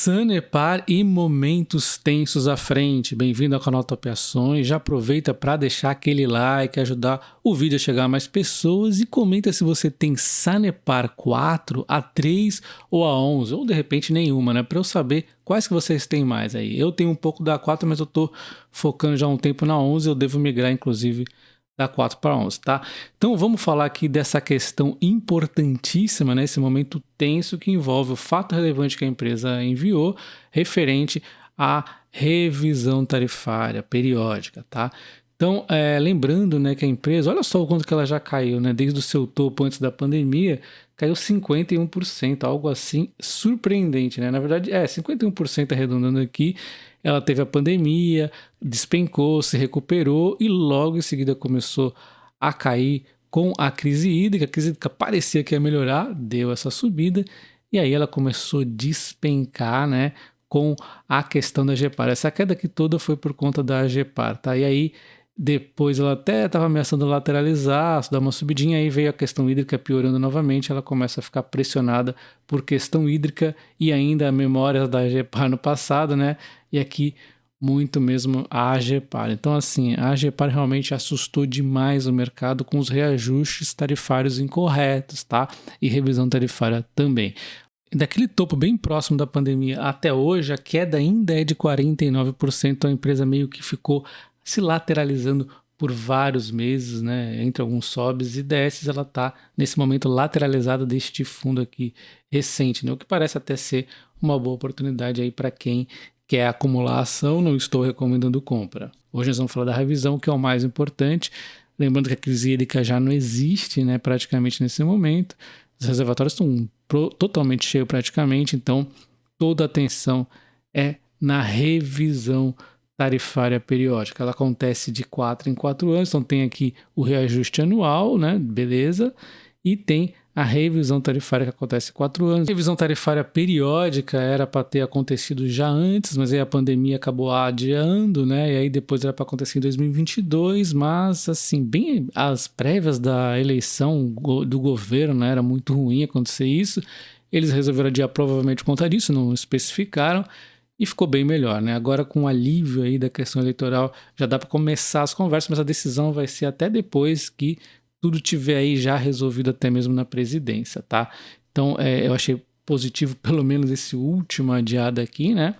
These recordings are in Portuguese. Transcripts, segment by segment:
Sanepar e momentos tensos à frente. Bem-vindo ao canal Top Ações. Já aproveita para deixar aquele like, ajudar o vídeo a chegar a mais pessoas e comenta se você tem Sanepar 4, a 3 ou a 11, ou de repente nenhuma, né? Para eu saber quais que vocês têm mais aí. Eu tenho um pouco da 4, mas eu tô focando já há um tempo na 11, eu devo migrar inclusive da 4 para 11, tá? Então vamos falar aqui dessa questão importantíssima, né? Esse momento tenso que envolve o fato relevante que a empresa enviou referente à revisão tarifária periódica, tá? Então, lembrando, né, que a empresa, olha só o quanto que ela já caiu, né? Desde o seu topo antes da pandemia, caiu 51%, algo assim surpreendente, né? Na verdade, 51% arredondando aqui. Ela teve a pandemia, despencou, se recuperou e logo em seguida começou a cair com a crise hídrica. A crise hídrica parecia que ia melhorar, deu essa subida e aí ela começou a despencar, né, com a questão da Agepar. Essa queda aqui toda foi por conta da Agepar, tá? E aí depois ela até estava ameaçando lateralizar, dar uma subidinha, aí veio a questão hídrica piorando novamente, ela começa a ficar pressionada por questão hídrica e ainda memórias da Agepar no passado, né? E aqui muito mesmo a Agepar. Então assim, a Agepar realmente assustou demais o mercado com os reajustes tarifários incorretos, tá? E revisão tarifária também. Daquele topo bem próximo da pandemia até hoje, a queda ainda é de 49%, a empresa meio que ficou se lateralizando por vários meses, né, entre alguns sobes e desces, ela está nesse momento lateralizada deste fundo aqui recente, né, o que parece até ser uma boa oportunidade aí para quem quer acumular ação. Não estou recomendando compra. Hoje nós vamos falar da revisão, que é o mais importante, lembrando que a crise hídrica já não existe, né, praticamente nesse momento, os reservatórios estão totalmente cheios praticamente, então toda a atenção é na revisão tarifária periódica. Ela acontece de 4 em 4 anos, então tem aqui o reajuste anual, né? Beleza, e tem a revisão tarifária que acontece em 4 anos. A revisão tarifária periódica era para ter acontecido já antes, mas aí a pandemia acabou adiando, né? E aí depois era para acontecer em 2022, mas assim, bem as prévias da eleição do governo, né? Era muito ruim acontecer isso. Eles resolveram adiar provavelmente por conta disso, não especificaram. E ficou bem melhor, né? Agora com o alívio aí da questão eleitoral, já dá para começar as conversas, mas a decisão vai ser até depois que tudo tiver aí já resolvido, até mesmo na presidência, tá? Então, eu achei positivo pelo menos esse último adiado aqui, né?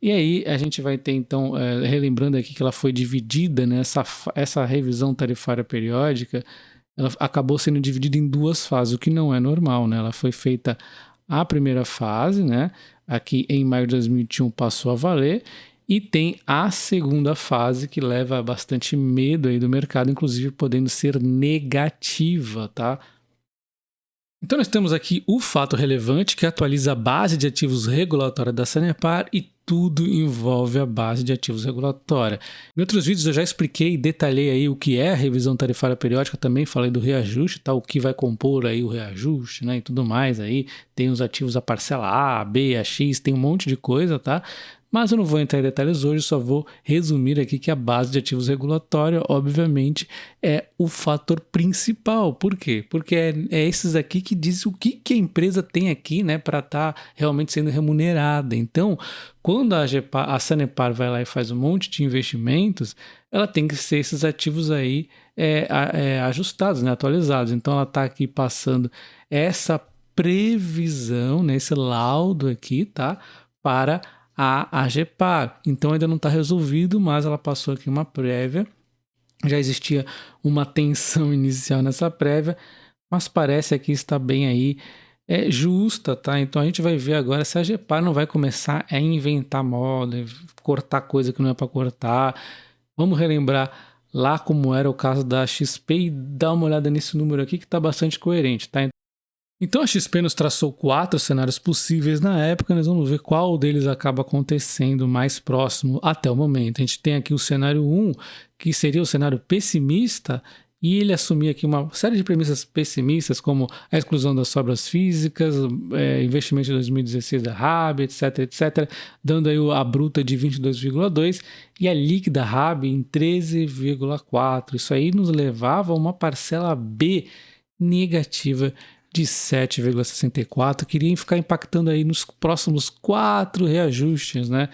E aí a gente vai ter então, relembrando aqui que ela foi dividida, né? Essa revisão tarifária periódica, ela acabou sendo dividida em 2 fases, o que não é normal, né? Ela foi feita a primeira fase, né? Aqui em maio de 2021 passou a valer, e tem a segunda fase que leva bastante medo aí do mercado, inclusive podendo ser negativa, tá? Então nós temos aqui o fato relevante que atualiza a base de ativos regulatória da Sanepar e tudo envolve a base de ativos regulatória. Em outros vídeos eu já expliquei e detalhei aí o que é a revisão tarifária periódica, também falei do reajuste, tá? O que vai compor aí o reajuste, né? E tudo mais aí, tem os ativos a parcela A, B, a X, tem um monte de coisa, tá? Mas eu não vou entrar em detalhes hoje, só vou resumir aqui que a base de ativos regulatória, obviamente, é o fator principal. Por quê? Porque é esses aqui que dizem o que a empresa tem aqui, né, para estar realmente sendo remunerada. Então, quando a Sanepar vai lá e faz um monte de investimentos, ela tem que ser esses ativos aí ajustados, né, atualizados. Então, ela está aqui passando essa previsão, né, esse laudo aqui, tá, para a Agepar. Então ainda não está resolvido, mas ela passou aqui uma prévia. Já existia uma tensão inicial nessa prévia, mas parece aqui estar bem aí justa, tá? Então a gente vai ver agora se a Agepar não vai começar a inventar moda, cortar coisa que não é para cortar. Vamos relembrar lá como era o caso da XP e dar uma olhada nesse número aqui que está bastante coerente, tá? Então a XP nos traçou 4 cenários possíveis na época, nós vamos ver qual deles acaba acontecendo mais próximo até o momento. A gente tem aqui o cenário 1, que seria o cenário pessimista, e ele assumia aqui uma série de premissas pessimistas, como a exclusão das sobras físicas, investimento de 2016 da RAB, etc, etc, dando aí a bruta de 22,2 e a líquida RAB em 13,4. Isso aí nos levava a uma parcela B negativa de 7,64, que iriam ficar impactando aí nos próximos 4 reajustes, né?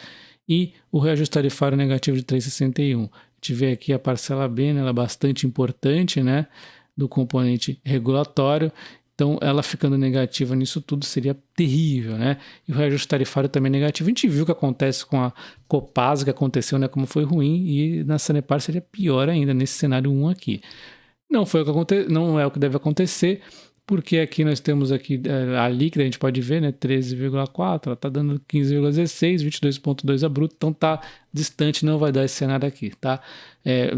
E o reajuste tarifário negativo de 3,61. A gente vê aqui a parcela B, né? Ela é bastante importante, né? Do componente regulatório. Então, ela ficando negativa nisso tudo seria terrível, né? E o reajuste tarifário também negativo. A gente viu o que acontece com a Copasa, que aconteceu, né? Como foi ruim, e na Sanepar seria pior ainda nesse cenário 1 aqui. Não é o que deve acontecer, porque aqui nós temos aqui a líquida, a gente pode ver, né, 13,4, ela está dando 15,16, 22,2 a bruto, então está distante, não vai dar esse cenário aqui, tá?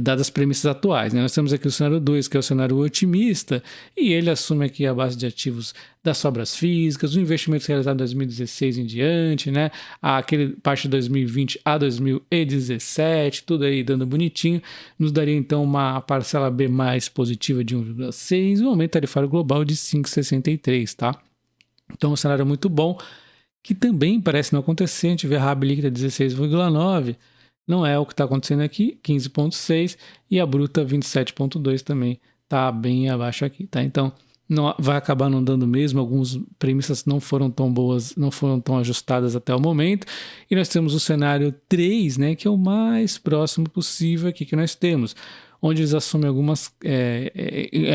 Dadas as premissas atuais, né? Nós temos aqui o cenário 2, que é o cenário otimista, e ele assume aqui a base de ativos das sobras físicas, os investimentos realizados em 2016 em diante, né? Aquele parte de 2020 a 2017, tudo aí dando bonitinho, nos daria então uma parcela B mais positiva de 1,6 e um aumento tarifário global de 5,63, tá? Então, um cenário muito bom, que também parece não acontecer. A gente vê a RAB líquida 16,9, não é o que está acontecendo aqui, 15,6, e a bruta 27,2 também está bem abaixo aqui, tá? Então, não, vai acabar não dando mesmo, algumas premissas não foram tão boas, não foram tão ajustadas até o momento, e nós temos o cenário 3, né, que é o mais próximo possível aqui que nós temos, onde eles assumem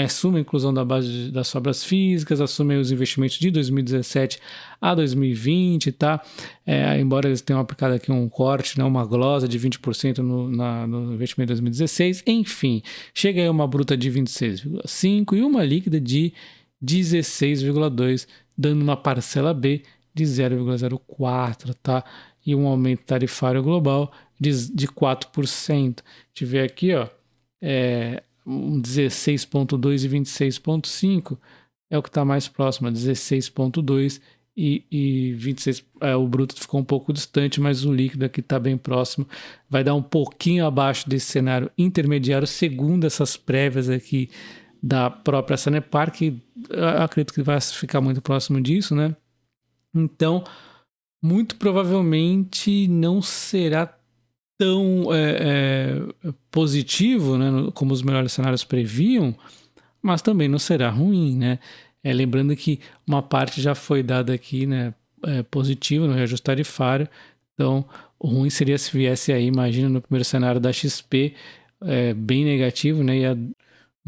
assumem a inclusão da base das sobras físicas, assumem os investimentos de 2017 a 2020, tá? Embora eles tenham aplicado aqui um corte, né, uma glosa de 20% no investimento de 2016, enfim, chega aí uma bruta de 26,5 e uma líquida de 16,2, dando uma parcela B de 0,04, tá? E um aumento tarifário global de 4%. A gente vê aqui, ó, 16,2 e 26,5 é o que está mais próximo, 16,2 e 26. O bruto ficou um pouco distante, mas o líquido aqui está bem próximo. Vai dar um pouquinho abaixo desse cenário intermediário, segundo essas prévias aqui da própria Sanepar, que eu acredito que vai ficar muito próximo disso, né? Então, muito provavelmente não será tão positivo, né, como os melhores cenários previam, mas também não será ruim, né? Lembrando que uma parte já foi dada aqui, né, positiva no reajuste tarifário, então o ruim seria se viesse aí, imagina, no primeiro cenário da XP, bem negativo, né?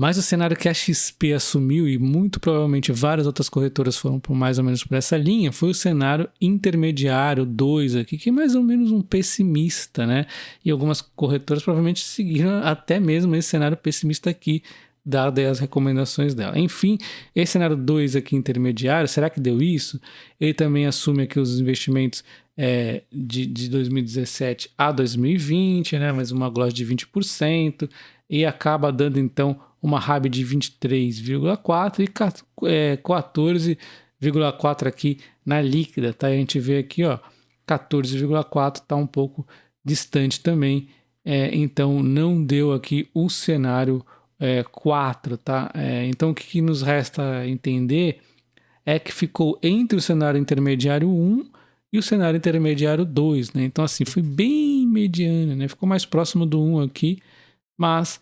Mas o cenário que a XP assumiu, e muito provavelmente várias outras corretoras foram mais ou menos por essa linha, foi o cenário intermediário 2 aqui, que é mais ou menos um pessimista, né? E algumas corretoras provavelmente seguiram até mesmo esse cenário pessimista aqui, dadas as recomendações dela. Enfim, esse cenário 2 aqui intermediário, será que deu isso? Ele também assume aqui os investimentos de 2017 a 2020, né? Mais uma glosa de 20%, e acaba dando então uma RAB de 23,4 e 14,4 aqui na líquida, tá? A gente vê aqui, ó, 14,4 tá um pouco distante também, então não deu aqui o cenário 4, tá? Então o que nos resta entender é que ficou entre o cenário intermediário 1 e o cenário intermediário 2, né? Então assim, foi bem mediano, né? Ficou mais próximo do 1 aqui, mas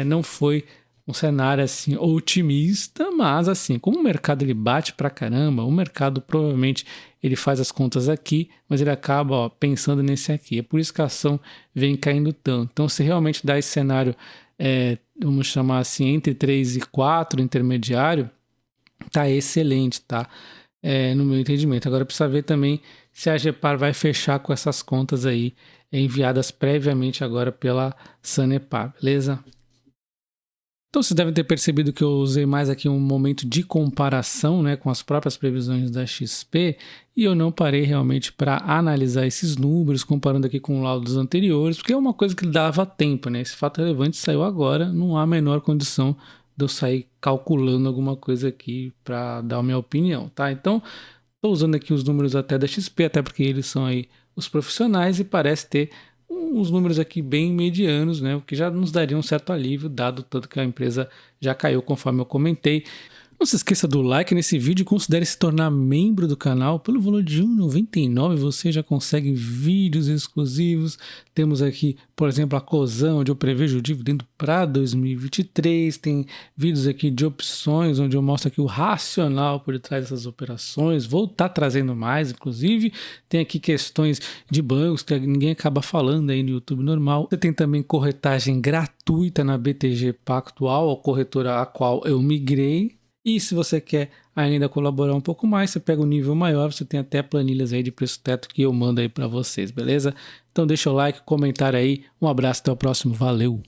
não foi um cenário assim otimista, mas assim, como o mercado ele bate pra caramba, o mercado provavelmente ele faz as contas aqui, mas ele acaba pensando nesse aqui. É por isso que a ação vem caindo tanto. Então, se realmente dá esse cenário, vamos chamar assim, entre 3 e 4, intermediário, tá excelente, tá? No meu entendimento. Agora precisa ver também se a Agepar vai fechar com essas contas aí, enviadas previamente agora pela Sanepar, beleza? Então vocês devem ter percebido que eu usei mais aqui um momento de comparação, né, com as próprias previsões da XP, e eu não parei realmente para analisar esses números, comparando aqui com laudos anteriores, porque é uma coisa que dava tempo, né? Esse fato relevante saiu agora, não há a menor condição de eu sair calculando alguma coisa aqui para dar a minha opinião, tá? Então, estou usando aqui os números até da XP, até porque eles são aí os profissionais e parece ter uns números aqui bem medianos, né? O que já nos daria um certo alívio, dado tanto que a empresa já caiu, conforme eu comentei. Não se esqueça do like nesse vídeo e considere se tornar membro do canal. Pelo valor de R$ 1,99 você já consegue vídeos exclusivos. Temos aqui, por exemplo, a COSAN, onde eu prevejo o dividendo para 2023. Tem vídeos aqui de opções, onde eu mostro aqui o racional por detrás dessas operações. Vou estar trazendo mais, inclusive. Tem aqui questões de bancos que ninguém acaba falando aí no YouTube normal. Você tem também corretagem gratuita na BTG Pactual, a corretora a qual eu migrei. E se você quer ainda colaborar um pouco mais, você pega um nível maior, você tem até planilhas aí de preço teto que eu mando aí para vocês, beleza? Então deixa o like, comentário aí, um abraço, até o próximo, valeu!